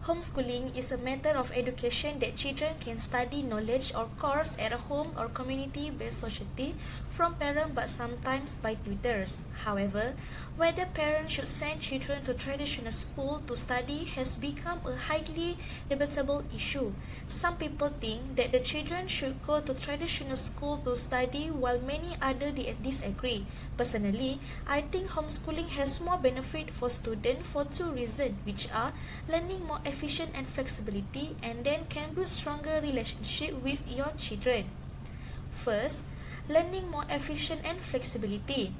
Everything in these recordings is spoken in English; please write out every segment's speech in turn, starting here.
Homeschooling is a method of education that children can study knowledge or course at a home or community-based society from parents but sometimes by tutors. However, whether parents should send children to traditional school to study has become a highly debatable issue. Some people think that the children should go to traditional school to study while many others disagree. Personally, I think homeschooling has more benefit for students for two reasons, which are learning more efficient and flexibility, and then can build stronger relationship with your children. First, learning more efficient and flexibility.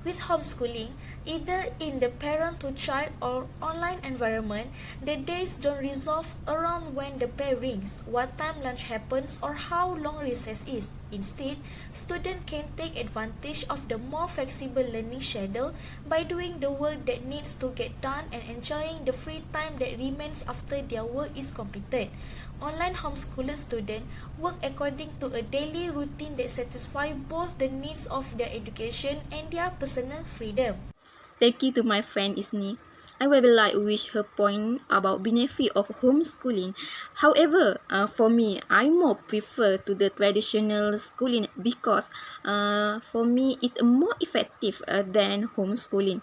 With homeschooling, either in the parent-to-child or online environment, the days don't resolve around when the bell rings, what time lunch happens, or how long recess is. Instead, students can take advantage of the more flexible learning schedule by doing the work that needs to get done and enjoying the free time that remains after their work is completed. Online homeschooler students work according to a daily routine that satisfies both the needs of their education and their personal freedom. Thank you to my friend Isni. I will like wish her point about benefit of homeschooling. However, for me, I more prefer to the traditional schooling because for me it more effective than homeschooling.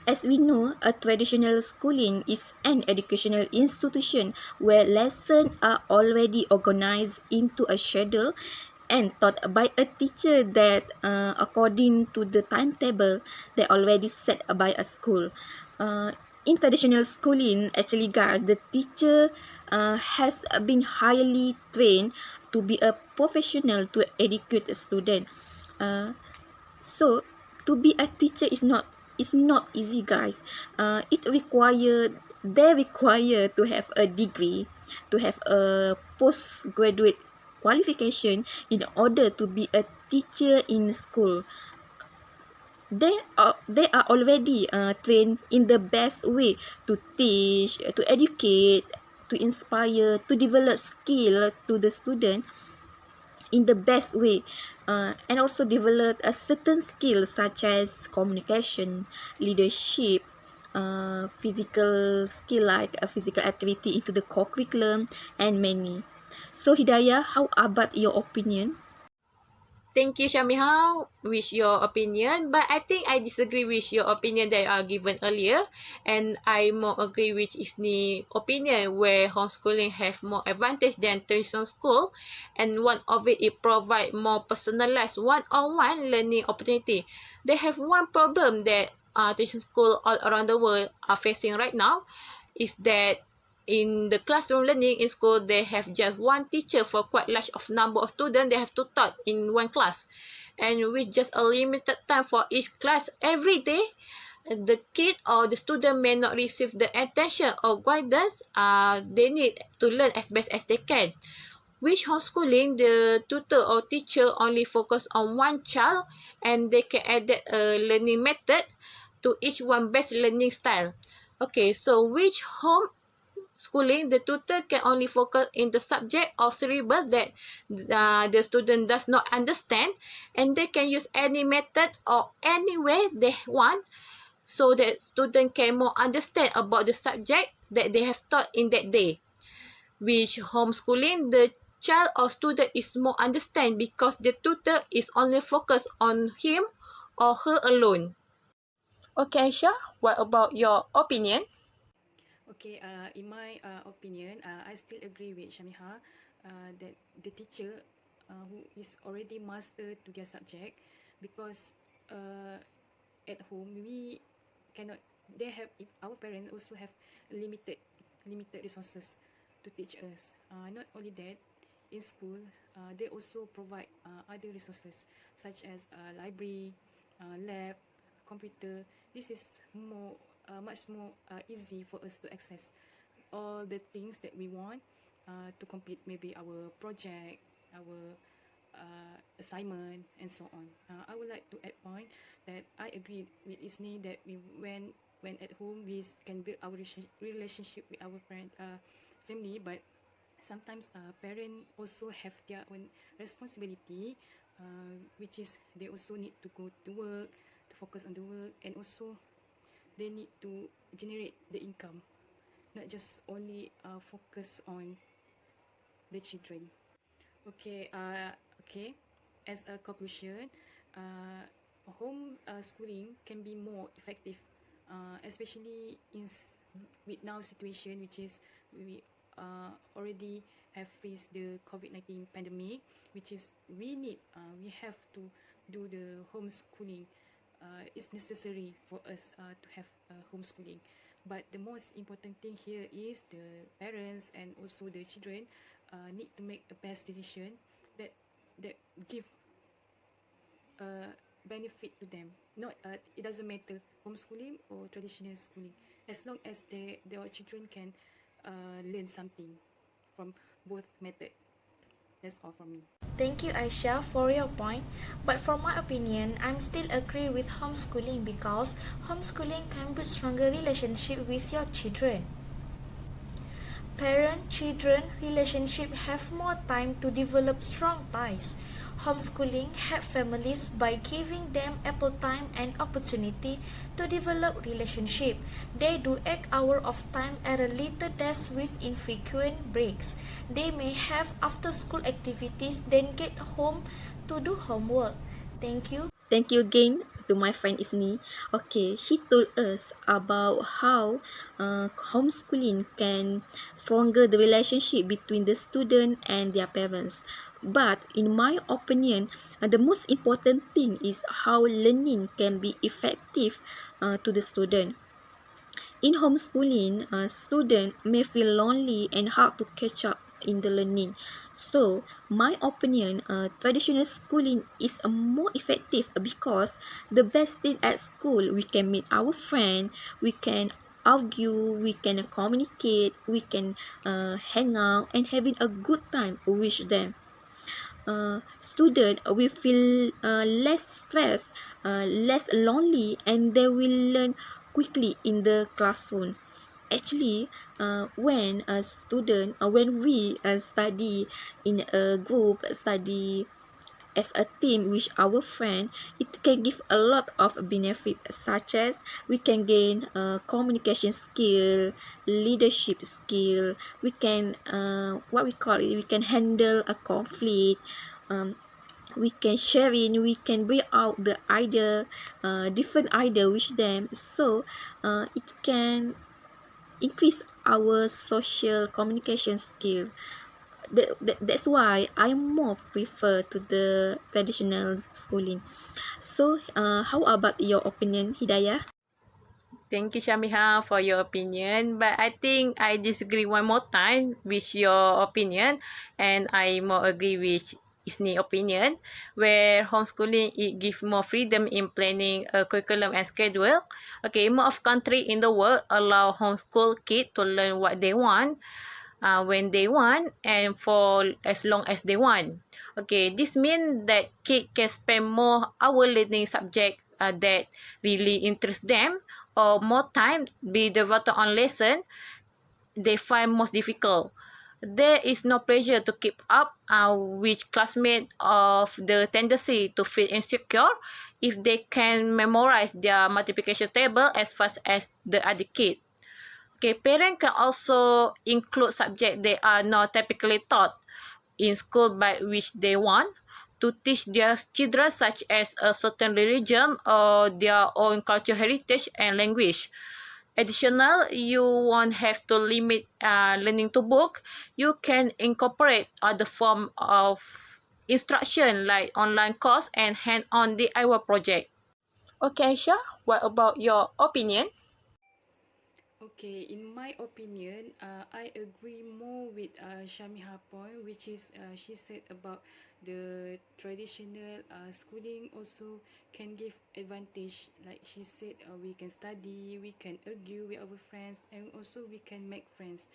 As we know, a traditional schooling is an educational institution where lessons are already organized into a schedule and taught by a teacher that according to the timetable they already set by a school. In traditional schooling, actually guys, the teacher has been highly trained to be a professional to educate a student. So to be a teacher is not easy, guys. They require to have a degree, to have a postgraduate qualification in order to be a teacher in school. They are already trained in the best way to teach, to educate, to inspire, to develop skill to the student in the best way, and also develop a certain skills such as communication, leadership, physical skill like a physical activity into the curriculum, and many. So Hidayah, how about your opinion? Thank you, Shamiha, with your opinion. But I think I disagree with your opinion that you are given earlier. And I more agree with Isni's opinion where homeschooling have more advantage than traditional school. And one of it provide more personalized one-on-one learning opportunity. They have one problem that traditional school all around the world are facing right now is that in the classroom learning in school, they have just one teacher for quite large of number of students they have to taught in one class. And with just a limited time for each class every day, the kid or the student may not receive the attention or guidance they need to learn as best as they can. With homeschooling, the tutor or teacher only focus on one child and they can adapt a learning method to each one best learning style. Okay, so which schooling, the tutor can only focus in the subject or syllabus that the student does not understand, and they can use any method or any way they want so that student can more understand about the subject that they have taught in that day. With homeschooling, the child or student is more understand because the tutor is only focused on him or her alone. Okay, Aisha, what about your opinion? Okay, in my opinion, I still agree with Shamiha that the teacher who is already master to their subject, because at home we cannot. They have, if our parents also have limited resources to teach us. Not only that, in school they also provide other resources such as library, lab, computer. This is much more easy for us to access all the things that we want to complete maybe our project, our assignment, and so on. I would like to add point that I agree with Isni that when at home we can build our relationship with our family, but sometimes parents also have their own responsibility, which is they also need to go to work, to focus on the work, and also they need to generate the income not just only focus on the children. Okay, okay. As a conclusion, uh, home schooling can be more effective, especially with now situation, which is we already have faced the COVID-19 pandemic, which is we have to do the homeschooling. It's necessary for us to have homeschooling. But the most important thing here is the parents and also the children need to make a best decision that that give a benefit to them. Not it doesn't matter homeschooling or traditional schooling, as long as their children can learn something from both method. That's all from me. Thank you, Aisha, for your point. But for my opinion, I'm still agree with homeschooling because homeschooling can build stronger relationship with your children. Parent-children relationship have more time to develop strong ties. Homeschooling help families by giving them ample time and opportunity to develop relationship. They do 8 hours of time at a little desk with infrequent breaks. They may have after-school activities, then get home to do homework. Thank you. Thank you again to my friend Isni. Okay, she told us about how homeschooling can stronger the relationship between the student and their parents. But in my opinion, the most important thing is how learning can be effective to the student. In homeschooling, a student may feel lonely and hard to catch up in the learning. So, my opinion, traditional schooling is more effective because the best thing at school, we can meet our friend, we can argue, we can communicate, we can hang out and having a good time with them. Student will feel less stressed, less lonely, and they will learn quickly in the classroom. Actually, when a student, when we study in a group, study as a team with our friend, it can give a lot of benefit, such as we can gain communication skill, leadership skill. We can what we call it, we can handle a conflict. um, we can share in, we can bring out the idea, different idea with them, so it can increase our social communication skill. That's why I more prefer to the traditional schooling. So how about your opinion, Hidayah? Thank you, Shamiha, for your opinion. But I think I disagree one more time with your opinion, and I more agree with Isni's opinion, where homeschooling it gives more freedom in planning a curriculum and schedule. Okay, more of country in the world allow homeschool kids to learn what they want, when they want, and for as long as they want. Okay, this means that kids can spend more hour learning subject that really interest them, or more time be devoted on lesson they find most difficult. There is no pressure to keep up with classmates of the tendency to feel insecure if they can memorize their multiplication table as fast as the other kid. Okay, parents can also include subjects they are not typically taught in school but which they want to teach their children, such as a certain religion or their own cultural heritage and language. Additional, you won't have to limit learning to book. You can incorporate other form of instruction like online course and hand-on DIY project. Okay, Aisha, what about your opinion? Okay, in my opinion, I agree more with Shamiha point, which is she said about the traditional schooling also can give advantage. Like she said, we can study, we can argue with our friends, and also we can make friends.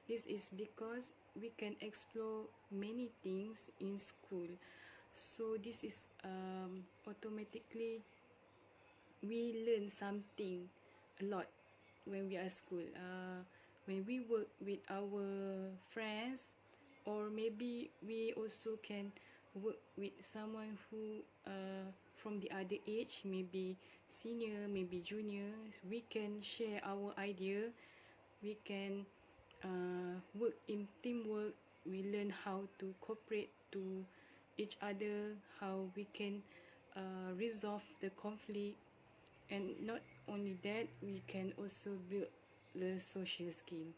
This is because we can explore many things in school. So this is automatically we learn something a lot when we are at school. When we work with our friends, or maybe we also can work with someone who from the other age, maybe senior, maybe junior. We can share our idea we can work in teamwork. We learn how to cooperate to each other, how we can resolve the conflict, and not only that, we can also build the social skill.